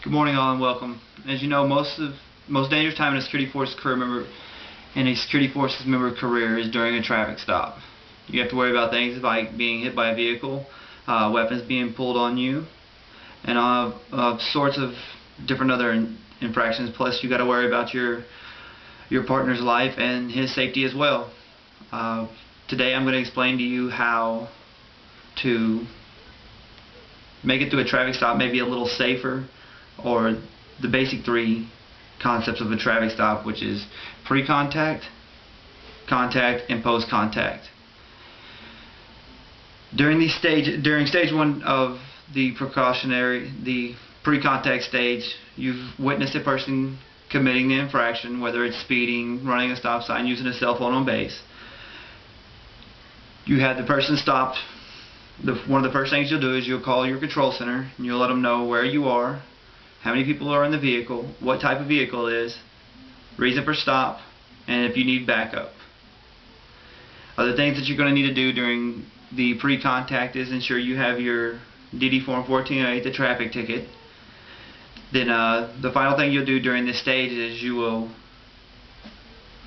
Good morning, all, and welcome. As you know, most dangerous time in a security forces member career is during a traffic stop. You have to worry about things like being hit by a vehicle, weapons being pulled on you, and sorts of different other infractions. Plus, you got to worry about your partner's life and his safety as well. Today, I'm going to explain to you how to make it through a traffic stop maybe a little safer, or the basic three concepts of a traffic stop, which is pre-contact, contact, and post-contact. During stage one of the pre-contact stage, you've witnessed a person committing the infraction, whether it's speeding, running a stop sign, using a cell phone on base. You had the person stopped. One of the first things you'll do is you'll call your control center and you'll let them know where you are, how many people are in the vehicle, what type of vehicle it is, reason for stop, and if you need backup. Other things that you're going to need to do during the pre-contact is ensure you have your DD form 1408, the traffic ticket. Then the final thing you'll do during this stage is you'll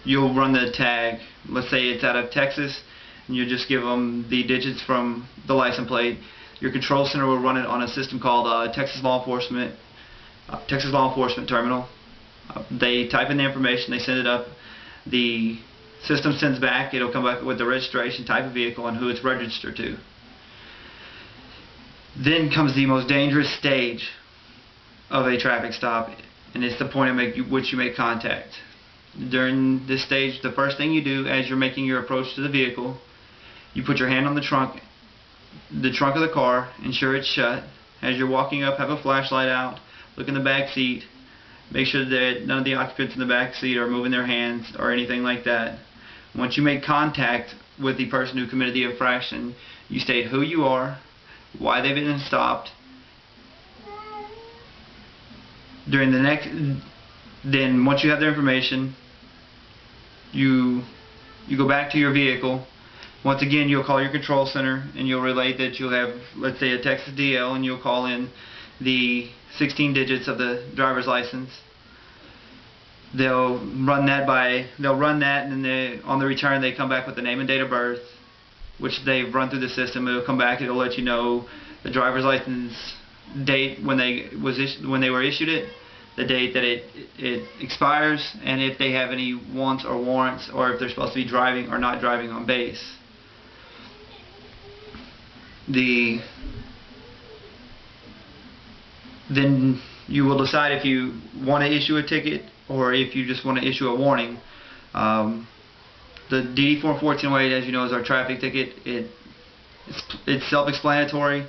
run the tag. Let's say it's out of Texas, and you just give them the digits from the license plate. Your control center will run it on a system called Texas Law Enforcement Terminal. They type in the information, they send it up, the system sends back, it'll come back with the registration, type of vehicle, and who it's registered to. Then comes the most dangerous stage of a traffic stop, and it's the point at which you make contact. During this stage, the first thing you do as you're making your approach to the vehicle, you put your hand on the trunk of the car, ensure it's shut. As you're walking up, have a flashlight out, look in the back seat, make sure that none of the occupants in the back seat are moving their hands or anything like that. Once you make contact with the person who committed the infraction, you state who you are, why they've been stopped. Then once you have their information, you go back to your vehicle. Once again, you'll call your control center and you'll relate that you'll have, let's say, a Texas DL, and you'll call in the 16 digits of the driver's license. They'll run that, and then on the return they come back with the name and date of birth, which they've run through the system. It'll come back. It'll let you know the driver's license date when they were issued it, the date that it expires, and if they have any wants or warrants, or if they're supposed to be driving or not driving on base. Then you will decide if you want to issue a ticket or if you just want to issue a warning. The DD form 1408, as you know, is our traffic ticket. It's self-explanatory.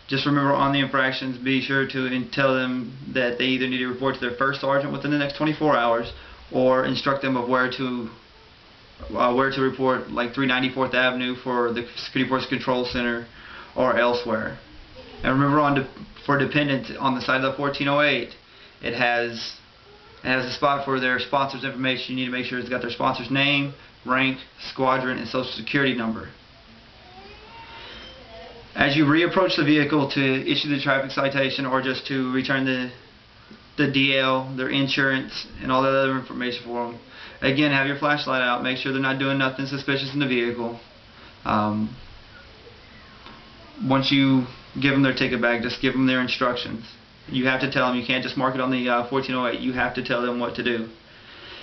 Just remember, on the infractions, be sure to tell them that they either need to report to their first sergeant within the next 24 hours, or instruct them of where to report, like 394th Avenue for the Security Force Control Center or elsewhere. And remember, for dependents, on the side of the 1408, it has a spot for their sponsor's information. You need to make sure it's got their sponsor's name, rank, squadron, and social security number. As you reapproach the vehicle to issue the traffic citation, or just to return the DL, their insurance, and all that other information for them, again, have your flashlight out. Make sure they're not doing nothing suspicious in the vehicle. Once you give them their ticket bag, just give them their instructions. You have to tell them. You can't just mark it on the 1408. You have to tell them what to do.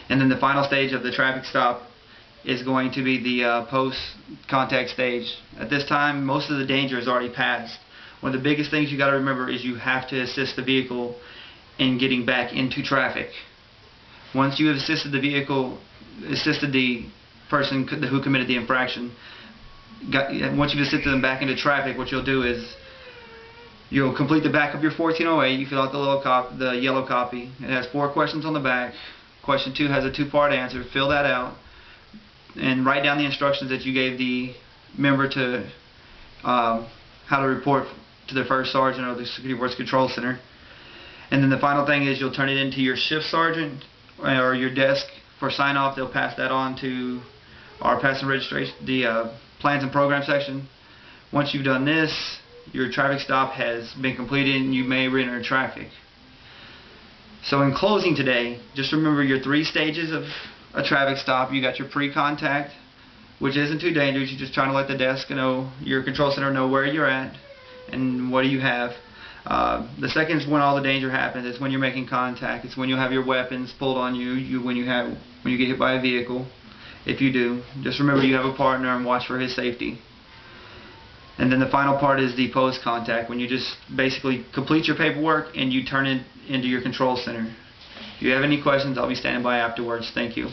And then the final stage of the traffic stop is going to be the post-contact stage. At this time, most of the danger is already passed. One of the biggest things you got to remember is you have to assist the vehicle in getting back into traffic. Once you have assisted the person who committed the infraction, once you've assisted them back into traffic, what you'll do is you'll complete the back of your 1408. You fill out the yellow copy. It has 4 questions on the back. Question 2 has a 2-part answer. Fill that out and write down the instructions that you gave the member to how to report to their first sergeant or the Security Force Control Center. And then the final thing is you'll turn it into your shift sergeant or your desk for sign off. They'll pass that on to our passing registration, the plans and program section. Once you've done this, your traffic stop has been completed and you may re-enter traffic. So in closing today, just remember your 3 stages of a traffic stop. You got your pre-contact, which isn't too dangerous. You're just trying to let the desk know, your control center know where you're at and what do you have. The second is when all the danger happens. It's when you're making contact. It's when you have your weapons pulled on you. When you get hit by a vehicle. If you do, just remember you have a partner and watch for his safety. And then the final part is the post-contact, when you just basically complete your paperwork and you turn it into your control center. If you have any questions, I'll be standing by afterwards. Thank you.